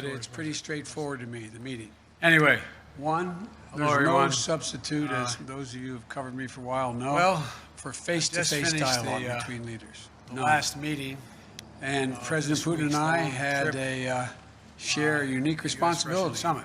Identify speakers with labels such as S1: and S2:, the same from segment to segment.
S1: but it's pretty straightforward to me, the meeting.
S2: Anyway,
S1: One,
S2: hello,
S1: there's no
S2: everyone.
S1: substitute, as those of you who've covered me for a while know,
S2: Well,
S1: for face-to-face
S2: finished
S1: dialogue
S2: the,
S1: between leaders.
S2: the
S1: None.
S2: last meeting,
S1: And President
S2: this
S1: Putin and
S2: week's
S1: I
S2: long
S1: had
S2: trip,
S1: share a unique
S2: US
S1: responsibility
S2: Russian Summit.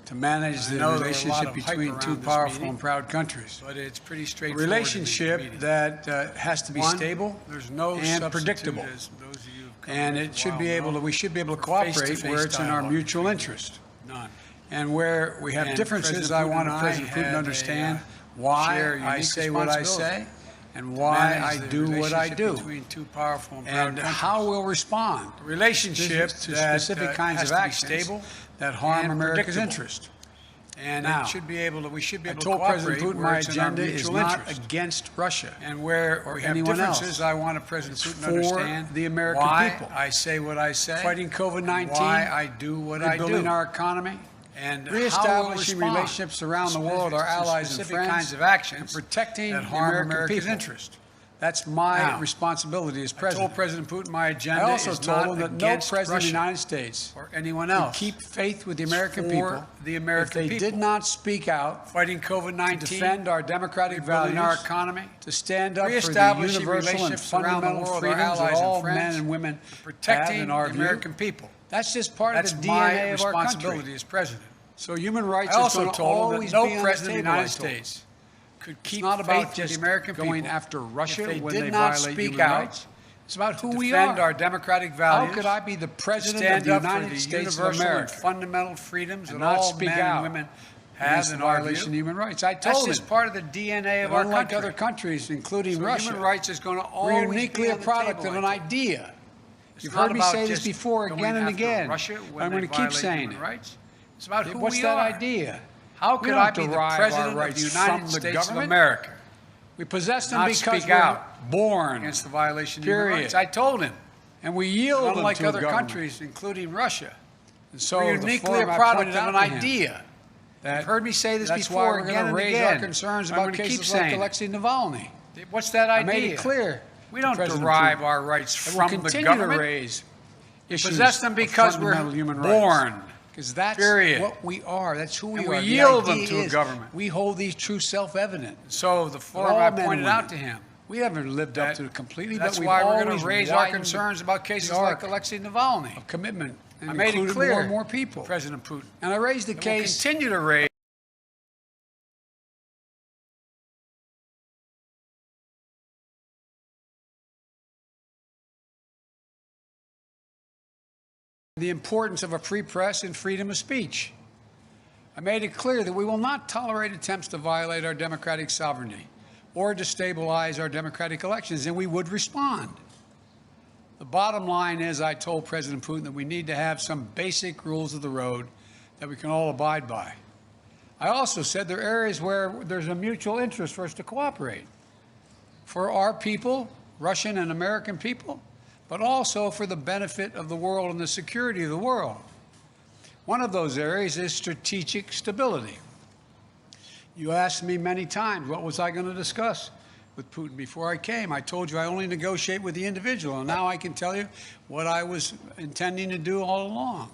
S1: to manage
S2: I
S1: the
S2: know there were a lot
S1: relationship
S2: of hype
S1: between two
S2: around this
S1: powerful
S2: meeting,
S1: and proud countries.
S2: But it's pretty
S1: A
S2: straightforward. to me, the
S1: relationship
S2: meeting.
S1: that has to be
S2: One,
S1: stable
S2: there's no
S1: and
S2: substitute,
S1: predictable.
S2: as those of you who've covered
S1: And
S2: me
S1: it
S2: for a
S1: should
S2: while
S1: be able
S2: know,
S1: to, we should be able to
S2: for
S1: cooperate
S2: face-to-face
S1: where it's in our
S2: dialogue
S1: mutual
S2: between
S1: interest.
S2: None.
S1: And where we have
S2: And
S1: differences,
S2: President
S1: I
S2: Putin
S1: want
S2: and I
S1: President Putin
S2: had
S1: to understand
S2: share
S1: why
S2: a
S1: I
S2: unique
S1: say what I
S2: responsibility
S1: say and why I
S2: manage the
S1: do what I
S2: relationship
S1: do,
S2: between two powerful and proud
S1: and
S2: countries.
S1: how we'll respond
S2: A relationship
S1: to
S2: that,
S1: specific kinds
S2: has
S1: of
S2: to be
S1: actions
S2: stable
S1: that harm
S2: and
S1: America's
S2: predictable.
S1: interest.
S2: And
S1: Now,
S2: it should be able to, we should be
S1: I
S2: able
S1: told
S2: to cooperate
S1: President Putin
S2: where
S1: my
S2: it's in our
S1: agenda is
S2: mutual
S1: not
S2: interest.
S1: against Russia
S2: And where
S1: or
S2: we have
S1: anyone
S2: differences,
S1: else.
S2: I want President
S1: It's
S2: Putin to
S1: for
S2: understand
S1: the American
S2: why
S1: people.
S2: I say what I say,
S1: fighting
S2: and
S1: COVID-19,
S2: why I do what I
S1: rebuilding
S2: do,
S1: our economy,
S2: and
S1: reestablishing
S2: how we'll respond
S1: relationships around the world, our
S2: to
S1: allies and
S2: specific
S1: friends,
S2: kinds of actions
S1: and protecting
S2: that
S1: the
S2: harm
S1: American
S2: America's
S1: people.
S2: interest.
S1: That's my
S2: Now,
S1: responsibility as
S2: I told
S1: president.
S2: President Putin my agenda
S1: I also
S2: is
S1: told
S2: not
S1: him that no
S2: against
S1: president of the
S2: Russia
S1: United States
S2: or anyone
S1: would
S2: else.
S1: keep faith with the
S2: It's
S1: American
S2: for
S1: people
S2: the
S1: if
S2: American
S1: they
S2: people.
S1: did not speak out
S2: Fighting
S1: to
S2: COVID-19,
S1: defend our democratic
S2: rebuilding
S1: values,
S2: our economy,
S1: to stand up for the
S2: reestablishing
S1: universal and
S2: relationships around the
S1: fundamental
S2: world, our
S1: freedoms that
S2: allies and
S1: all
S2: friends,
S1: men and women have
S2: protecting
S1: in our
S2: the
S1: view.
S2: American people.
S1: That's just part
S2: That's
S1: of the
S2: my
S1: DNA of our
S2: responsibility
S1: country.
S2: as president.
S1: So human rights
S2: I
S1: is
S2: also
S1: going to
S2: told him
S1: always
S2: that no
S1: be on
S2: president
S1: the
S2: of the
S1: table,
S2: United
S1: I told him.
S2: States could
S1: It's
S2: keep
S1: not
S2: faith
S1: about
S2: with
S1: just
S2: the American
S1: going
S2: people
S1: after Russia
S2: if they
S1: when
S2: did
S1: they
S2: not
S1: violate
S2: speak
S1: human
S2: out
S1: rights. It's about who
S2: to
S1: we
S2: defend
S1: are.
S2: our democratic
S1: How
S2: values,
S1: could I be the
S2: to
S1: president of
S2: stand
S1: the
S2: up for
S1: United
S2: the
S1: States of
S2: universal and
S1: America
S2: fundamental freedoms
S1: and
S2: that
S1: not
S2: all
S1: speak
S2: men
S1: out
S2: and women have
S1: against the
S2: in our
S1: violation of
S2: view?
S1: human rights? I
S2: That's
S1: told
S2: just
S1: him
S2: part of the DNA
S1: that
S2: of our
S1: unlike
S2: country.
S1: other countries, including
S2: So
S1: Russia,
S2: human rights is going to
S1: we're
S2: always
S1: uniquely
S2: be
S1: a
S2: on the
S1: product
S2: table,
S1: of
S2: I
S1: an
S2: told him.
S1: idea.
S2: It's
S1: You've
S2: not
S1: heard me
S2: about
S1: say this
S2: just
S1: before
S2: going
S1: again and
S2: after
S1: again.
S2: Russia when
S1: I'm
S2: they
S1: going to keep
S2: violate
S1: saying
S2: human
S1: it.
S2: rights. It's about who
S1: What's
S2: we
S1: that
S2: are.
S1: idea?
S2: How
S1: We
S2: could
S1: don't
S2: I be the
S1: derive our
S2: president of the
S1: rights
S2: United
S1: from the
S2: States of
S1: government.
S2: America
S1: We possess them
S2: not
S1: because
S2: speak
S1: we're
S2: out
S1: born,
S2: against the violation of human
S1: Period.
S2: rights? I told him.
S1: and we yield them
S2: Unlike
S1: to a
S2: other
S1: government.
S2: countries, including Russia,
S1: And so
S2: we're
S1: the
S2: uniquely a
S1: forum I
S2: product
S1: pointed
S2: of
S1: out
S2: an
S1: to him
S2: idea.
S1: that
S2: You've heard me say this
S1: that's
S2: before
S1: why we're
S2: again
S1: going to
S2: and
S1: raise
S2: again.
S1: our concerns
S2: I'm
S1: about
S2: gonna keep
S1: cases like
S2: saying it.
S1: Alexei Navalny.
S2: What's that
S1: I
S2: idea?
S1: made it clear.
S2: We
S1: to
S2: don't
S1: President
S2: derive
S1: Putin.
S2: our rights
S1: And we'll
S2: from the
S1: continue
S2: government.
S1: to raise issues
S2: Possess them
S1: of
S2: because we're
S1: fundamental human
S2: born.
S1: rights. Because that's
S2: Period.
S1: what we are. That's who we
S2: And
S1: are.
S2: we
S1: The
S2: yield them
S1: idea
S2: to a
S1: is
S2: government.
S1: We hold these truths self-evident.
S2: So the
S1: All
S2: forum I
S1: men and
S2: pointed
S1: women.
S2: out to him.
S1: We haven't lived up
S2: That-
S1: to it completely,
S2: That's
S1: but we've
S2: why we're going
S1: always
S2: to raise our
S1: widened
S2: concerns about cases
S1: the arc
S2: like Alexei Navalny.
S1: of commitment and
S2: I made it
S1: included
S2: clear,
S1: more and more people.
S2: President Putin.
S1: And I raised the
S2: And we'll
S1: case.
S2: continue to raise
S1: The importance of a free press and freedom of speech. I made it clear that we will not tolerate attempts to violate our democratic sovereignty or destabilize our democratic elections, and we would respond. The bottom line is, I told President Putin that we need to have some basic rules of the road that we can all abide by. I also said there are areas where there's a mutual interest for us to cooperate. For our people, Russian and American people, but also for the benefit of the world and the security of the world. One of those areas is strategic stability. You asked me many times, what was I going to discuss with Putin before I came? I told you I only negotiate with the individual, and now I can tell you what I was intending to do all along.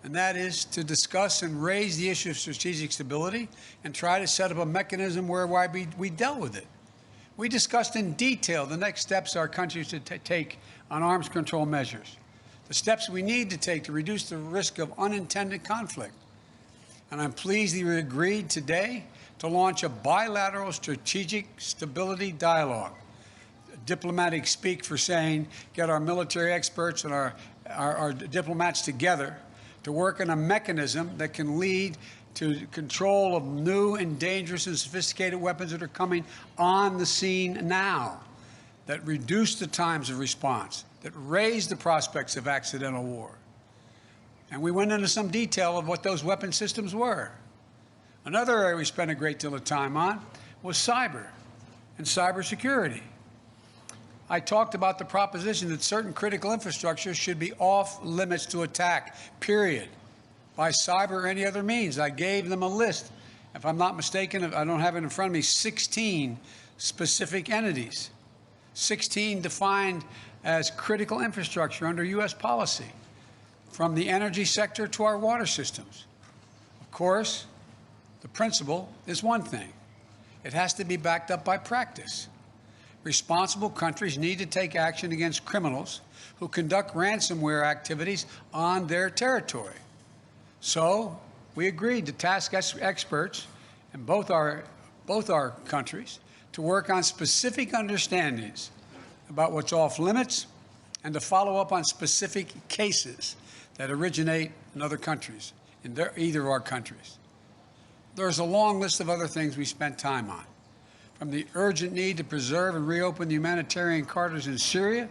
S1: And that is to discuss and raise the issue of strategic stability and try to set up a mechanism whereby we dealt with it. We discussed in detail the next steps our country should take on arms control measures, the steps we need to take to reduce the risk of unintended conflict. And I'm pleased that you agreed today to launch a bilateral strategic stability dialogue. Diplomatic speak for saying, get our military experts and our diplomats together to work on a mechanism that can lead to control of new and dangerous and sophisticated weapons that are coming on the scene now, that reduce the times of response, that raise the prospects of accidental war. And we went into some detail of what those weapon systems were. Another area we spent a great deal of time on was cyber and cybersecurity. I talked about the proposition that certain critical infrastructure should be off limits to attack, period, by cyber or any other means. I gave them a list. If I'm not mistaken, I don't have it in front of me, 16 specific entities, 16 defined as critical infrastructure under U.S. policy. from the energy sector to our water systems. Of course, the principle is one thing. It has to be backed up by practice. Responsible countries need to take action against criminals who conduct ransomware activities on their territory. So we agreed to task experts in both our countries to work on specific understandings about what's off limits and to follow up on specific cases that originate in other countries, in either of our countries. There's a long list of other things we spent time on, from the urgent need to preserve and reopen the humanitarian corridors in Syria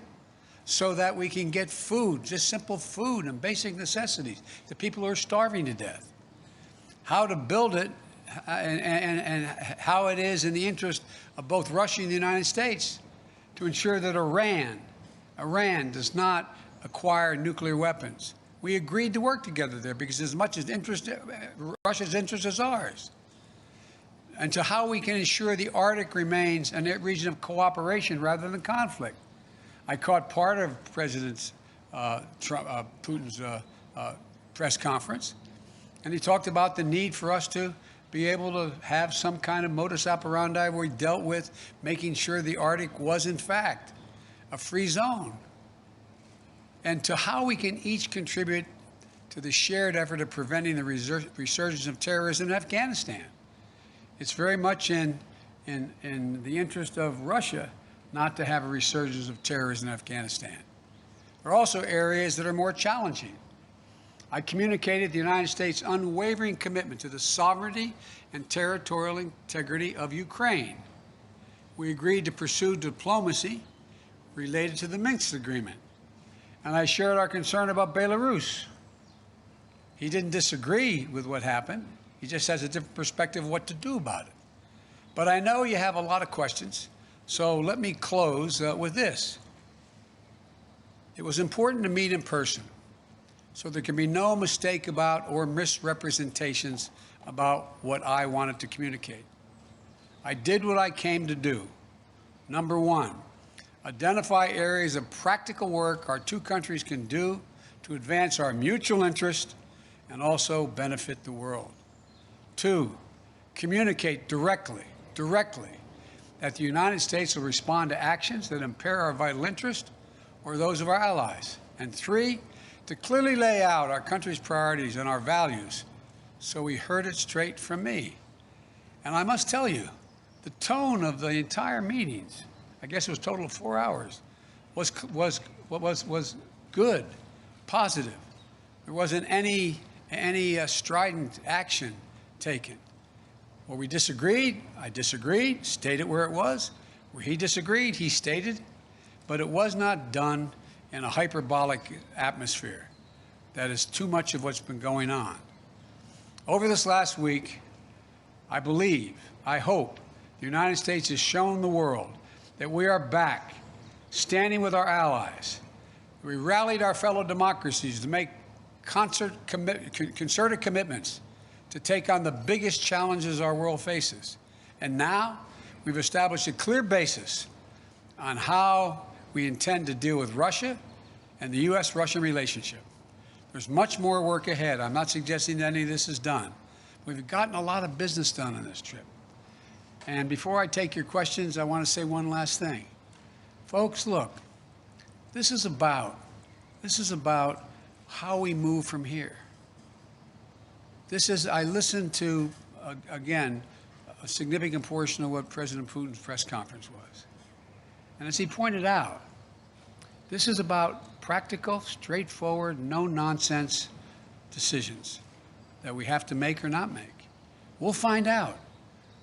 S1: so that we can get food, just simple food and basic necessities, to people who are starving to death. How to build it and how it is in the interest of both Russia and the United States to ensure that Iran does not acquire nuclear weapons. We agreed to work together there because as much as Russia's interest is ours. And to how we can ensure the Arctic remains a region of cooperation rather than conflict. I caught part of President Putin's press conference, and he talked about the need for us to be able to have some kind of modus operandi where we dealt with making sure the Arctic was, in fact, a free zone. And to how we can each contribute to the shared effort of preventing the resurgence of terrorism in Afghanistan. It's very much in the interest of Russia not to have a resurgence of terrorism in Afghanistan. There are also areas that are more challenging. I communicated the United States' unwavering commitment to the sovereignty and territorial integrity of Ukraine. We agreed to pursue diplomacy related to the Minsk agreement. And I shared our concern about Belarus. He didn't disagree with what happened. He just has a different perspective of what to do about it. But I know you have a lot of questions, so let me close with this. It was important to meet in person, so there can be no mistake about or misrepresentations about what I wanted to communicate. I did what I came to do. Number one, identify areas of practical work our two countries can do to advance our mutual interest and also benefit the world. Two, communicate directly that the United States will respond to actions that impair our vital interest or those of our allies. And three, to clearly lay out our country's priorities and our values so we heard it straight from me. And I must tell you, the tone of the entire meetings, I guess it was a total of 4 hours, was good, positive. There wasn't any strident action taken. Where we disagreed, I disagreed, stated where it was. Where he disagreed, he stated. But it was not done in a hyperbolic atmosphere. That is too much of what's been going on. Over this last week, I believe, I hope, the United States has shown the world that we are back, standing with our allies. We rallied our fellow democracies to make concerted commitments to take on the biggest challenges our world faces. And now we've established a clear basis on how we intend to deal with Russia and the U.S.-Russia relationship. There's much more work ahead. I'm not suggesting that any of this is done. We've gotten a lot of business done on this trip. And before I take your questions, I want to say one last thing. Folks, look, this is about how we move from here. I listened to, again, a significant portion of what President Putin's press conference was. And as he pointed out, this is about practical, straightforward, no-nonsense decisions that we have to make or not make. We'll find out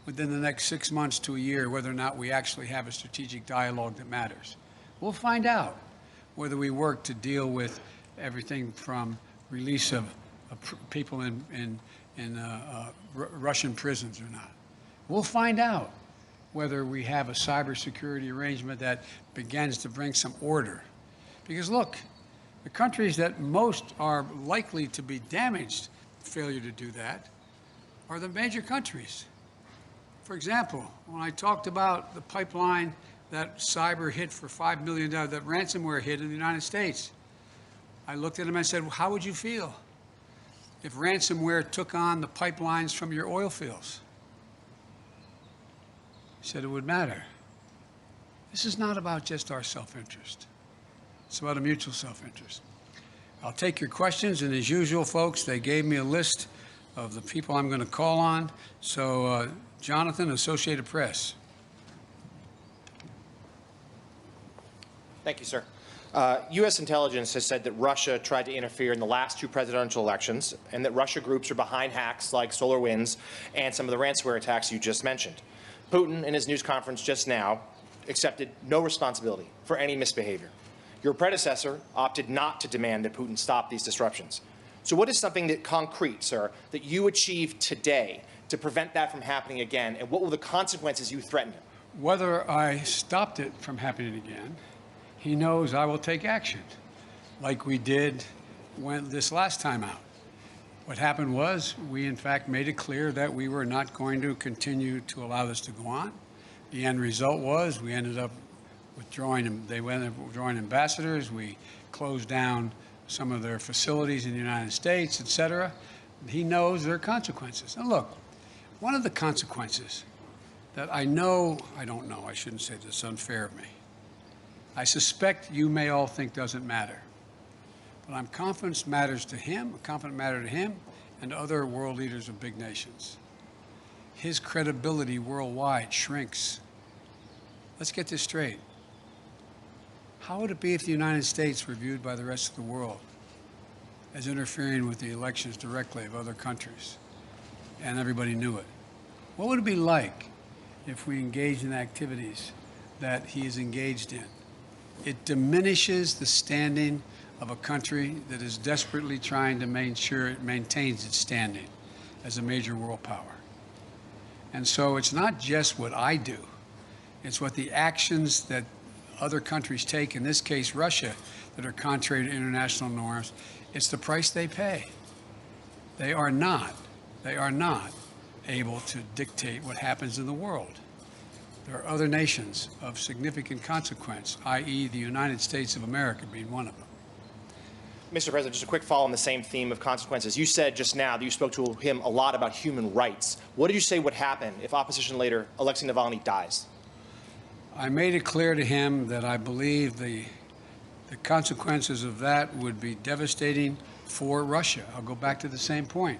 S1: within the next 6 months to a year whether or not we actually have a strategic dialogue that matters. We'll find out whether we work to deal with everything from release of people in Russian prisons or not. We'll find out whether we have a cybersecurity arrangement that begins to bring some order. Because look, the countries that most are likely to be damaged, failure to do that, are the major countries. For example, when I talked about the pipeline that cyber hit for $5 million, that ransomware hit in the United States, I looked at him and I said, well, how would you feel if ransomware took on the pipelines from your oil fields? He said it would matter. This is not about just our self-interest. It's about a mutual self-interest. I'll take your questions, and as usual, folks, they gave me a list of the people I'm going to call on. So, Jonathan, Associated Press.
S3: Thank you, sir. U.S. intelligence has said that Russia tried to interfere in the last 2 presidential elections, and that Russia groups are behind hacks like SolarWinds and some of the ransomware attacks you just mentioned. Putin, in his news conference just now, accepted no responsibility for any misbehavior. Your predecessor opted not to demand that Putin stop these disruptions. So what is something that concrete, sir, that you achieved today to prevent that from happening again, and what will the consequences you threaten him?
S1: Whether I stopped it from happening again, he knows I will take action, like we did when this last time out. What happened was we, in fact, made it clear that we were not going to continue to allow this to go on. The end result was we ended up withdrawing, they ended up withdrawing ambassadors. We closed down some of their facilities in the United States, et cetera. He knows there are consequences. And look, one of the consequences that I don't know, I shouldn't say this, it's unfair of me. I suspect you may all think doesn't matter. But I'm confident matters to him, I'm confident matter to him and other world leaders of big nations. His credibility worldwide shrinks. Let's get this straight. How would it be if the United States were viewed by the rest of the world as interfering with the elections directly of other countries and everybody knew it? What would it be like if we engaged in activities that he is engaged in? It diminishes the standing of a country that is desperately trying to make sure it maintains its standing as a major world power. And so it's not just what I do, it's what the actions that other countries take, in this case Russia, that are contrary to international norms. It's the price they pay. They are not able to dictate what happens in the world. There are other nations of significant consequence, i.e. the United States of America being one of them.
S3: Mr. President, just a quick follow on the same theme of consequences. You said just now that you spoke to him a lot about human rights. What did you say would happen if opposition leader Alexei Navalny dies?
S1: I made it clear to him that I believe the consequences of that would be devastating for Russia. I'll go back to the same point.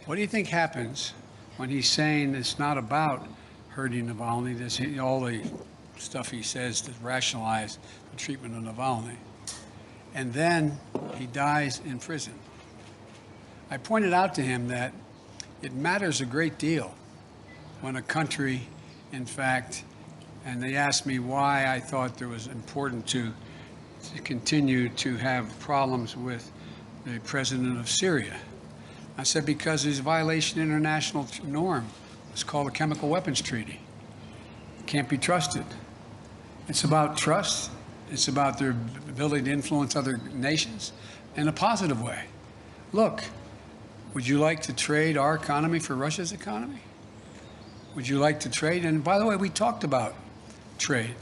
S1: What do you think happens when he's saying it's not about hurting Navalny, all the stuff he says to rationalize the treatment of Navalny, and then he dies in prison? I pointed out to him that it matters a great deal when a country, in fact, and they asked me why I thought it was important to continue to have problems with the president of Syria. I said because there's a violation of international norm. It's called the Chemical Weapons Treaty. It can't be trusted. It's about trust. It's about their ability to influence other nations in a positive way. Look, would you like to trade our economy for Russia's economy? Would you like to trade? And by the way, we talked about trade.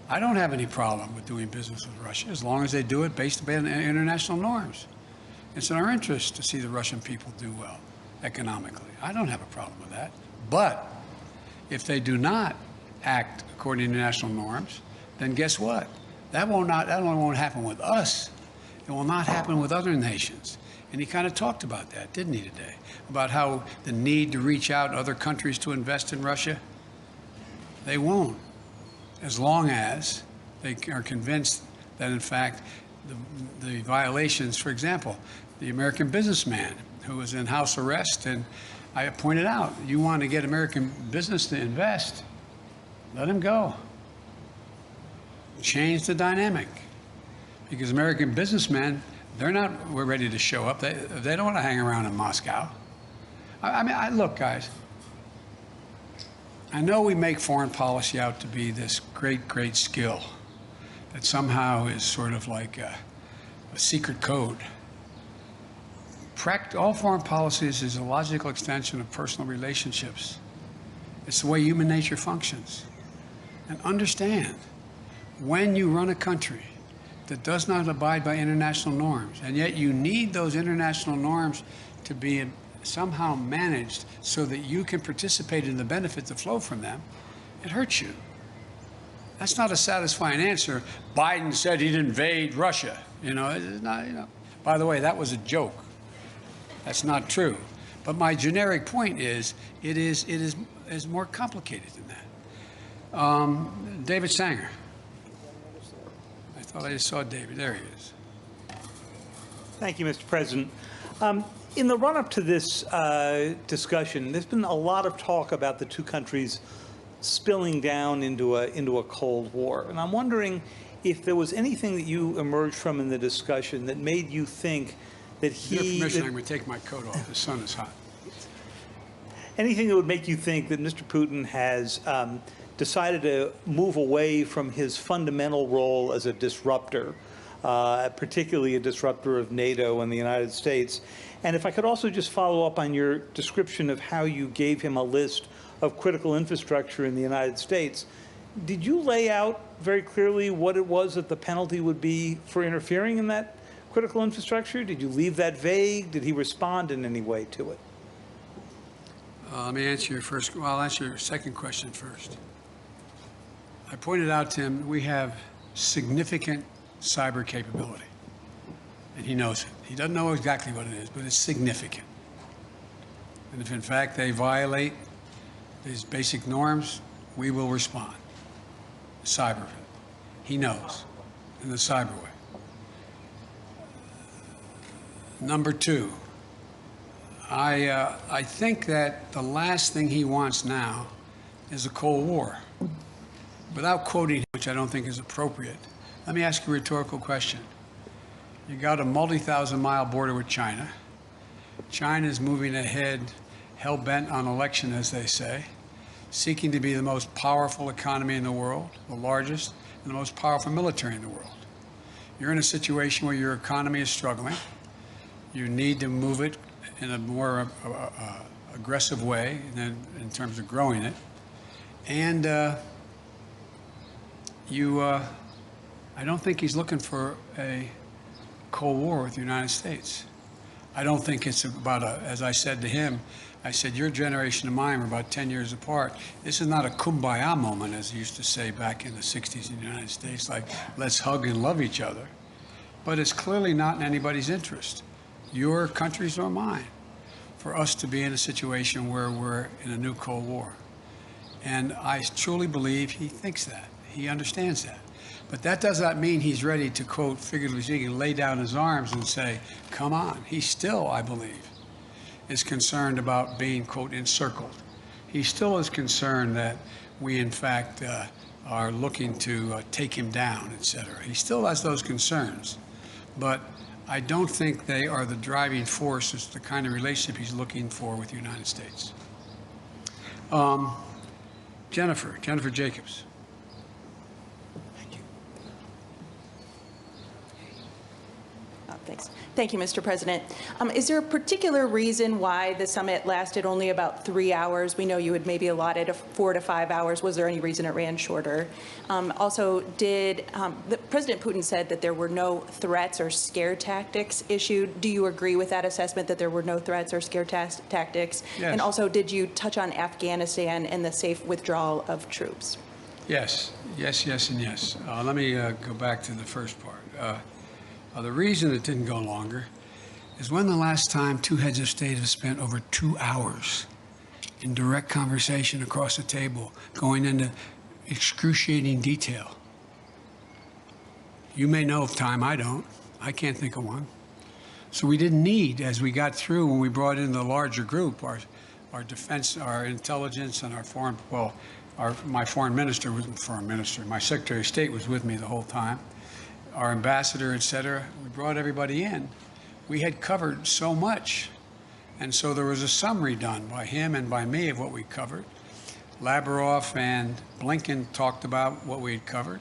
S1: I don't have any problem with doing business with Russia as long as they do it based on international norms. It's in our interest to see the Russian people do well economically. I don't have a problem with that. But if they do not act according to international norms, then guess what? That only won't happen with us. It will not happen with other nations. And he kind of talked about that, didn't he, today? About how the need to reach out to other countries to invest in Russia. They won't, as long as they are convinced that, in fact, the violations, for example, the American businessman who was in house arrest, and I pointed out, you want to get American business to invest, let him go. Change the dynamic. Because American businessmen, we're ready to show up. They don't want to hang around in Moscow. I mean, look, guys, I know we make foreign policy out to be this great, great skill that somehow is sort of like a secret code. All foreign policies is a logical extension of personal relationships. It's the way human nature functions. And understand, when you run a country that does not abide by international norms, and yet you need those international norms to be somehow managed so that you can participate in the benefits that flow from them, it hurts you. That's not a satisfying answer. Biden said he'd invade Russia. You know, it's not, you know. By the way, that was a joke. That's not true. But my generic point is, it is more complicated than that. David Sanger. I thought I just saw David. There he is.
S4: Thank you, Mr. President. In the run-up to this discussion, there's been a lot of talk about the two countries spilling down into a Cold War. And I'm wondering if there was anything that you emerged from in the discussion that made you think that
S1: With your permission, I'm going to take my coat off. The sun is hot.
S4: Anything that would make you think that Mr. Putin has decided to move away from his fundamental role as a disruptor, particularly a disruptor of NATO and the United States. And if I could also just follow up on your description of how you gave him a list of critical infrastructure in the United States, did you lay out very clearly what it was that the penalty would be for interfering in that critical infrastructure? Did you leave that vague? Did he respond in any way to it?
S1: Let me answer your first. Well, I'll answer your second question first. I pointed out to him we have significant cyber capability, and he knows it. He doesn't know exactly what it is, but it's significant. And if in fact they violate these basic norms, we will respond. Cyber. He knows, in the cyber way. Number two, I think that the last thing he wants now is a Cold War. Without quoting him, which I don't think is appropriate, let me ask you a rhetorical question. You got a multi-thousand-mile border with China. China is moving ahead, hell-bent on election, as they say, seeking to be the most powerful economy in the world, the largest, and the most powerful military in the world. You're in a situation where your economy is struggling. You need to move it in a more aggressive way than in terms of growing it. And I don't think he's looking for a Cold War with the United States. I don't think it's about as I said to him, I said, your generation and mine are about 10 years apart. This is not a kumbaya moment, as he used to say back in the 60s in the United States, like, let's hug and love each other. But it's clearly not in anybody's interest, your country's or mine, for us to be in a situation where we're in a new Cold War. And I truly believe he thinks that. He understands that. But that does not mean he's ready to, quote, figuratively speaking, lay down his arms and say, come on. He still, I believe, is concerned about being, quote, encircled. He still is concerned that we, in fact, are looking to take him down, et cetera. He still has those concerns. But I don't think they are the driving force as the kind of relationship he's looking for with the United States. Jennifer Jacobs.
S5: Thanks. Thank you, Mr. President. Is there a particular reason why the summit lasted only about 3 hours? We know you had maybe allotted 4 to 5 hours. Was there any reason it ran shorter? Also, President Putin said that there were no threats or scare tactics issued. Do you agree with that assessment, that there were no threats or scare tactics?
S1: Yes.
S5: And also, did you touch on Afghanistan and the safe withdrawal of troops?
S1: Yes, and yes. Let me go back to the first part. The reason it didn't go longer is when the last time two heads of state have spent over 2 hours in direct conversation across the table, going into excruciating detail. You may know of time, I don't. I can't think of one. So we didn't need, as we got through, when we brought in the larger group, our defense, our intelligence, and our foreign, well, my foreign minister wasn't foreign minister, my Secretary of State was with me the whole time. Our ambassador, et cetera, we brought everybody in. We had covered so much. And so there was a summary done by him and by me of what we covered. Lavrov and Blinken talked about what we had covered.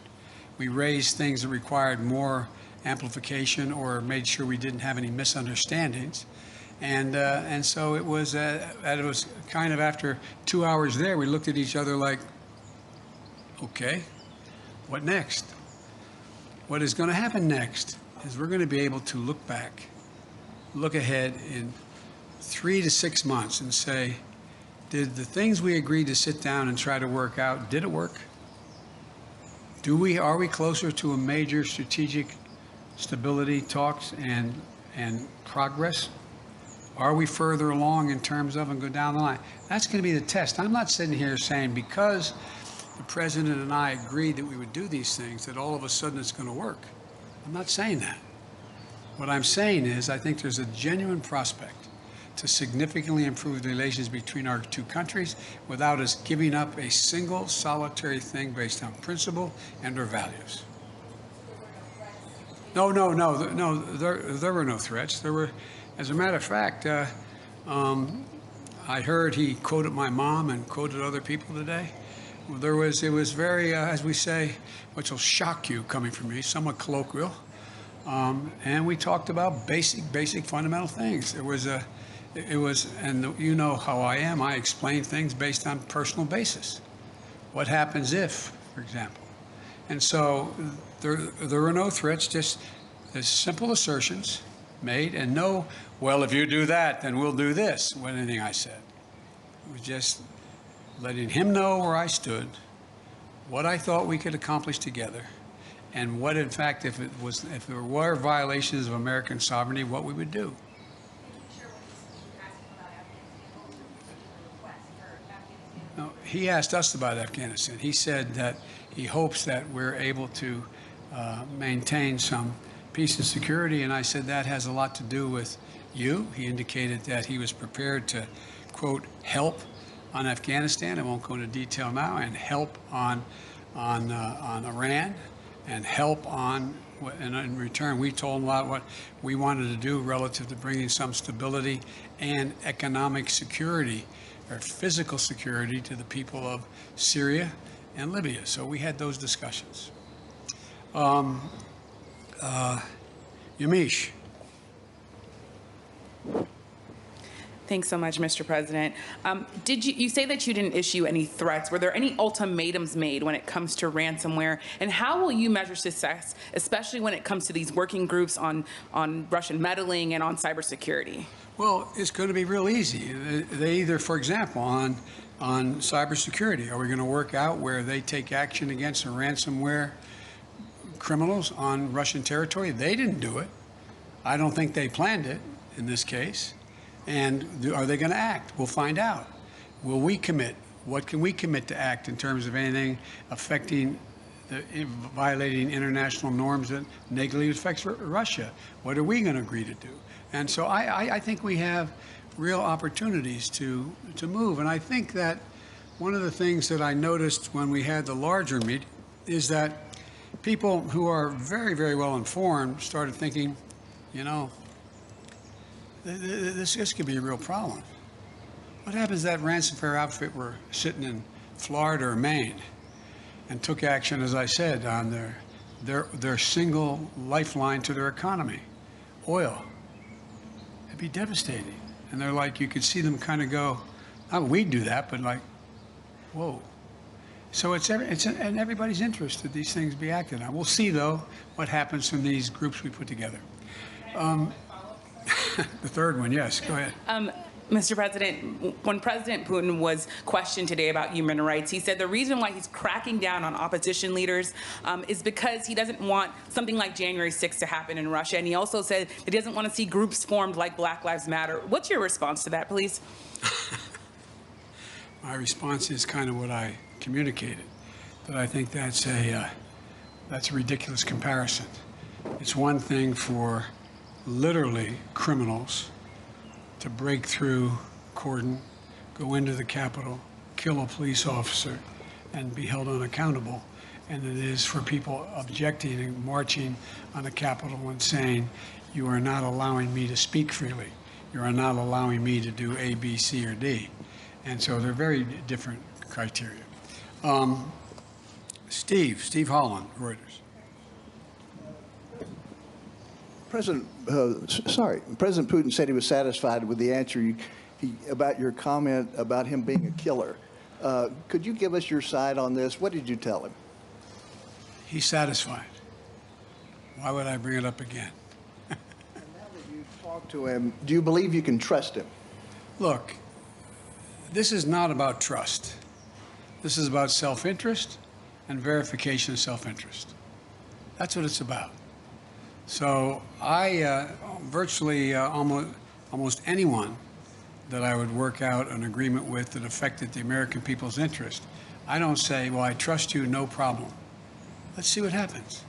S1: We raised things that required more amplification or made sure we didn't have any misunderstandings. And so it was kind of after 2 hours there, we looked at each other like, okay, what next? What is going to happen next is we're going to be able to look back, look ahead in 3 to 6 months and say, did the things we agreed to sit down and try to work out, did it work? Are we closer to a major strategic stability talks and progress? Are we further along in terms of and go down the line? That's going to be the test. I'm not sitting here saying because the president and I agreed that we would do these things that all of a sudden it's going to work. I'm not saying that. What I'm saying is I think there's a genuine prospect to significantly improve the relations between our two countries without us giving up a single solitary thing based on principle and our values. No, there were no threats. There were, as a matter of fact, I heard he quoted my mom and quoted other people today. It was very, as we say, which will shock you coming from me, somewhat colloquial. And we talked about basic fundamental things. And you know how I am. I explain things based on personal basis. What happens if, for example? And so there were no threats, just simple assertions made, and no, well, if you do that, then we'll do this, with anything I said. It was just letting him know where I stood, what I thought we could accomplish together, and what, in fact, if there were violations of American sovereignty, what we would do. No, he asked us about Afghanistan. He said that he hopes that we're able to maintain some peace and security, and I said that has a lot to do with you. He indicated that he was prepared to, quote, help on Afghanistan. I won't go into detail now, and help on Iran, and help on, and in return, we told him about what we wanted to do relative to bringing some stability and economic security, or physical security, to the people of Syria and Libya. So we had those discussions. Yamiche.
S6: Thanks so much, Mr. President. You say that you didn't issue any threats? Were there any ultimatums made when it comes to ransomware? And how will you measure success, especially when it comes to these working groups on Russian meddling and on cybersecurity?
S1: Well, it's going to be real easy. They either, for example, on cybersecurity, are we going to work out where they take action against the ransomware criminals on Russian territory? They didn't do it. I don't think they planned it in this case. And are they going to act? We'll find out. Will we commit? What can we commit to act in terms of anything affecting, violating international norms that negatively affects Russia? What are we going to agree to do? And so I think we have real opportunities to move. And I think that one of the things that I noticed when we had the larger meeting is that people who are very, very well informed started thinking, you know, this could be a real problem. What happens if that ransomware outfit were sitting in Florida or Maine and took action, as I said, on their single lifeline to their economy, oil? It'd be devastating. And they're like, you could see them kind of go, not we'd do that, but like, whoa. So it's in everybody's interest that these things be acted on. We'll see, though, what happens from these groups we put together. The third one, yes, go ahead.
S6: Mr. President, when President Putin was questioned today about human rights, he said the reason why he's cracking down on opposition leaders is because he doesn't want something like January 6th to happen in Russia. And he also said that he doesn't want to see groups formed like Black Lives Matter. What's your response to that, please?
S1: My response is kind of what I communicated, that I think that's a ridiculous comparison. It's one thing for literally criminals to break through cordon, go into the Capitol, kill a police officer, and be held unaccountable. And it is for people objecting and marching on the Capitol and saying, you are not allowing me to speak freely. You are not allowing me to do A, B, C, or D. And so they're very different criteria. Steve Holland, Reuters.
S7: President Putin said he was satisfied with the answer about your comment about him being a killer. Could you give us your side on this? What did you tell him?
S1: He's satisfied. Why would I bring it up again?
S7: Now that you've talked to him, do you believe you can trust him?
S1: Look, this is not about trust. This is about self-interest and verification of self-interest. That's what it's about. So I virtually almost anyone that I would work out an agreement with that affected the American people's interest, I don't say, well, I trust you, no problem. Let's see what happens.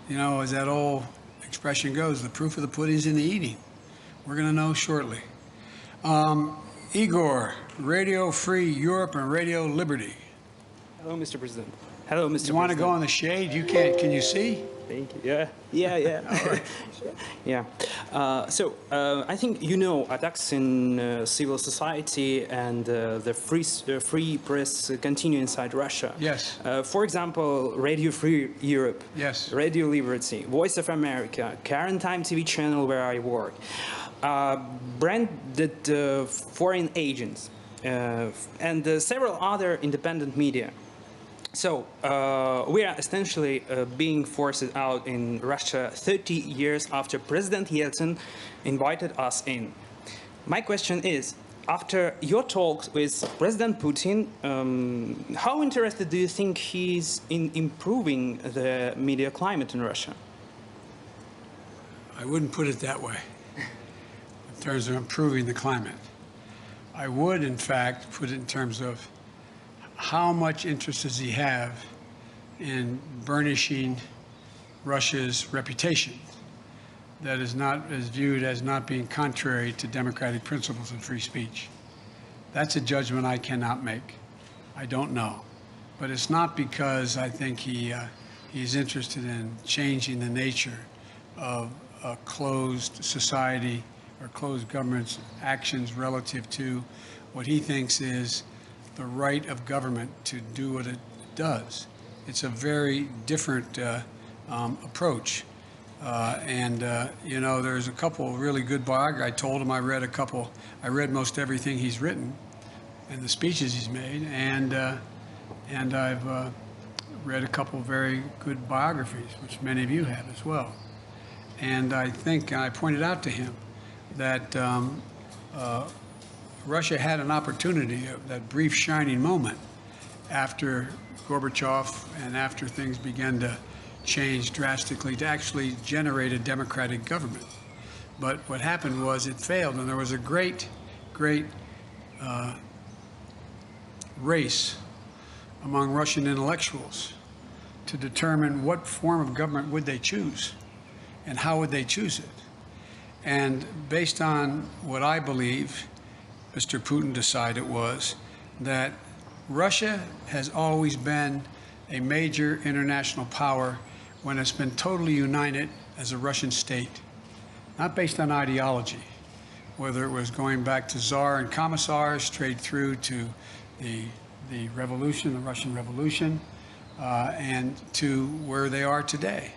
S1: You know, as that old expression goes, the proof of the pudding is in the eating. We're going to know shortly. Igor, Radio Free Europe and Radio Liberty.
S8: Hello, Mr. President. Hello, Mr. President.
S1: You want to go in the shade? You can't. Can you see?
S8: Thank you. Yeah. All right. Yeah. I think you know attacks in civil society and the free press continue inside Russia.
S1: Yes.
S8: For example, Radio Free Europe.
S1: Yes.
S8: Radio Liberty, Voice of America, Current Time TV channel where I work, branded foreign agents, and several other independent media. So we are essentially being forced out in Russia 30 years after President Yeltsin invited us in. My question is, after your talks with President Putin, how interested do you think he is in improving the media climate in Russia?
S1: I wouldn't put it that way in terms of improving the climate. I would, in fact, put it in terms of how much interest does he have in burnishing Russia's reputation that is viewed as not being contrary to democratic principles and free speech. That's a judgment I cannot make. I don't know. But it's not because I think he's interested in changing the nature of a closed society or closed government's actions relative to what he thinks is the right of government to do what it does. It's a very different approach. You know, there's a couple of really good biographies. I told him I read most everything he's written and the speeches he's made, and I've read a couple of very good biographies, which many of you have as well. And I think I pointed out to him that Russia had an opportunity, that brief shining moment after Gorbachev and after things began to change drastically, to actually generate a democratic government. But what happened was it failed, and there was a great race among Russian intellectuals to determine what form of government would they choose and how would they choose it. And based on what I believe Mr. Putin decided was that Russia has always been a major international power when it's been totally united as a Russian state, not based on ideology, whether it was going back to Tsar and commissars, straight through to the revolution, the Russian Revolution, and to where they are today.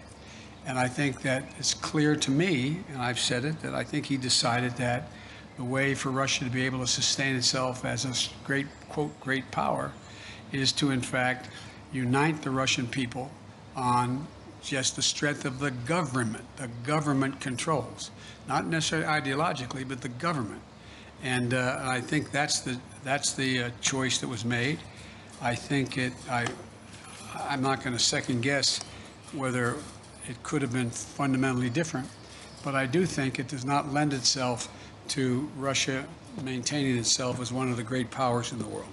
S1: And I think that it's clear to me, and I've said it, that I think he decided that the way for Russia to be able to sustain itself as a great, quote, great power is to, in fact, unite the Russian people on just the strength of the government. The government controls, not necessarily ideologically, but the government. And I think that's the choice that was made. I think I'm not going to second guess whether it could have been fundamentally different, but I do think it does not lend itself to Russia maintaining itself as one of the great powers in the world.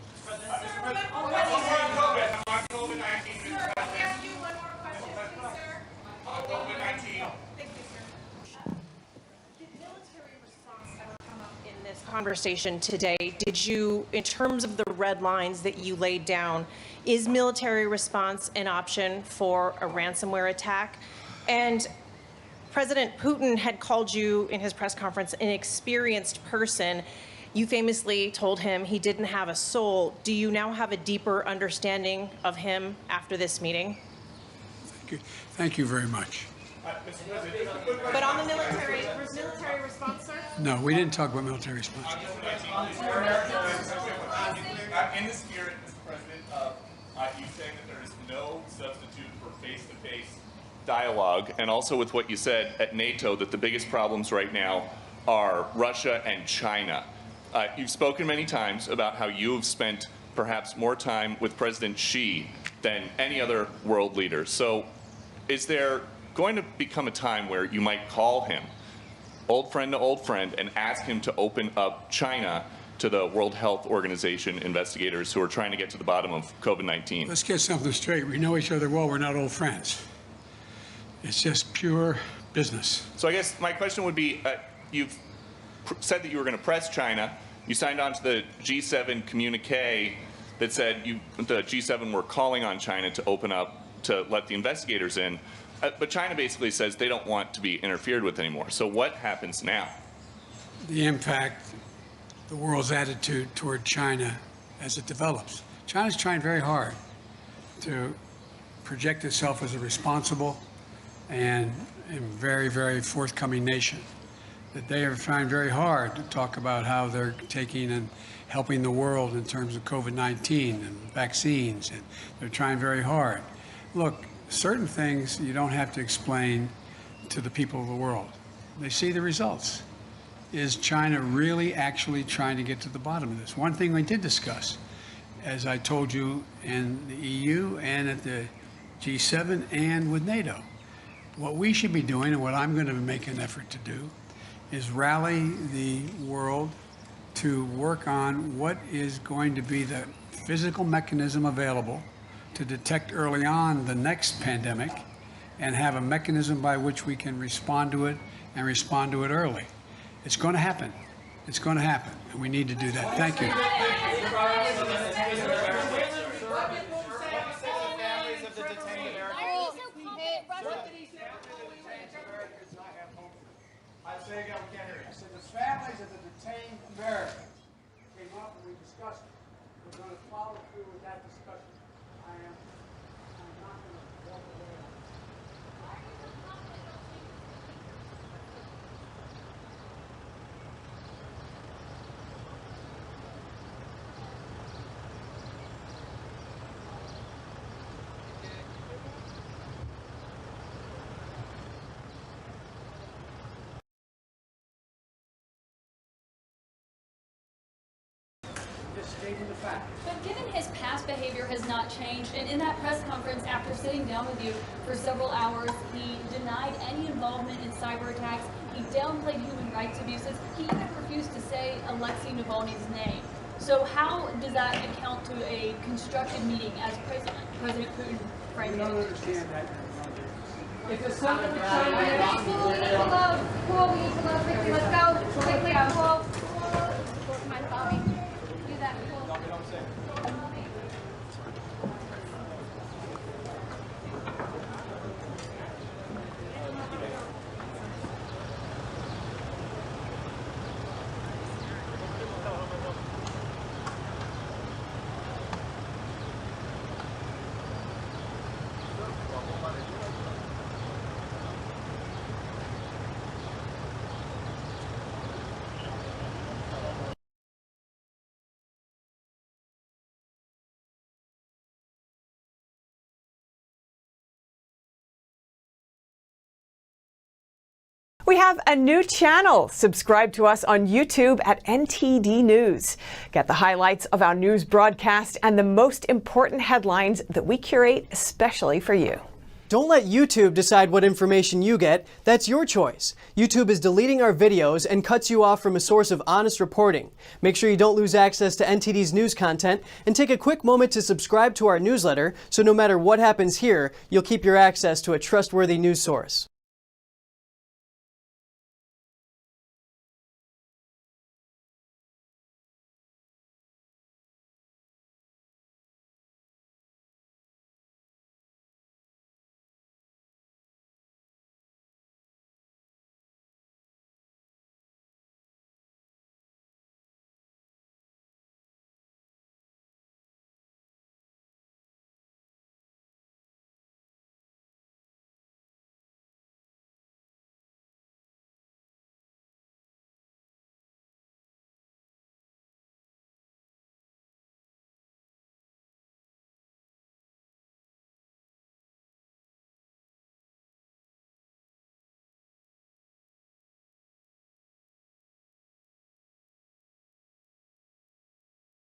S9: Conversation today, did you, in terms of the red lines that you laid down, is military response an option for a ransomware attack? And President Putin had called you in his press conference an experienced person. You famously told him he didn't have a soul. Do you now have a deeper understanding of him after this meeting?
S1: Thank you very much.
S9: But on the military response, sir?
S1: No, we didn't talk about military response.
S10: In the spirit, Mr. President, of you saying that there is no substitute for face-to-face dialogue and also with what you said at NATO that the biggest problems right now are Russia and China. You've spoken many times about how you have spent perhaps more time with President Xi than any other world leader. So is there going to become a time where you might call him, old friend to old friend, and ask him to open up China to the World Health Organization investigators who are trying to get to the bottom of COVID-19?
S1: Let's get something straight. We know each other well. We're not old friends. It's just pure business.
S10: So I guess my question would be, you've said that you were going to press China. You signed on to the G7 communique that said the G7 were calling on China to open up to let the investigators in. But China basically says they don't want to be interfered with anymore. So what happens now?
S1: The impact, the world's attitude toward China as it develops. China's trying very hard to project itself as a responsible and very, very forthcoming nation. That they are trying very hard to talk about how they're taking and helping the world in terms of COVID-19 and vaccines, and they're trying very hard. Look, certain things you don't have to explain to the people of the world. They see the results. Is China really actually trying to get to the bottom of this? One thing we did discuss, as I told you, in the EU and at the G7 and with NATO, what we should be doing, and what I'm going to make an effort to do, is rally the world to work on what is going to be the physical mechanism available to detect early on the next pandemic and have a mechanism by which we can respond to it and respond to it early. It's going to happen. It's going to happen, and we need to do that. Thank you. I say again, we can't hear you. I said the families of the detained Americans came up and we discussed it. We're going to follow through with that discussion. I'm not going to walk away on this.
S11: But given his past behavior has not changed, and in that press conference after sitting down with you for several hours, he denied any involvement in cyber attacks, he downplayed human rights abuses, he even refused to say Alexei Navalny's name. So how does that account to a constructive meeting as President Putin framed it?
S1: I don't understand that.
S11: If the summit with China... We need to load. Cool, we need to load quickly. Let's go. Quickly, cool. Mind, Bobby. Do that, cool.
S12: We have a new channel. Subscribe to us on YouTube at NTD News. Get the highlights of our news broadcast and the most important headlines that we curate especially for you.
S13: Don't let YouTube decide what information you get. That's your choice. YouTube is deleting our videos and cuts you off from a source of honest reporting. Make sure you don't lose access to NTD's news content, and take a quick moment to subscribe to our newsletter so no matter what happens here, you'll keep your access to a trustworthy news source.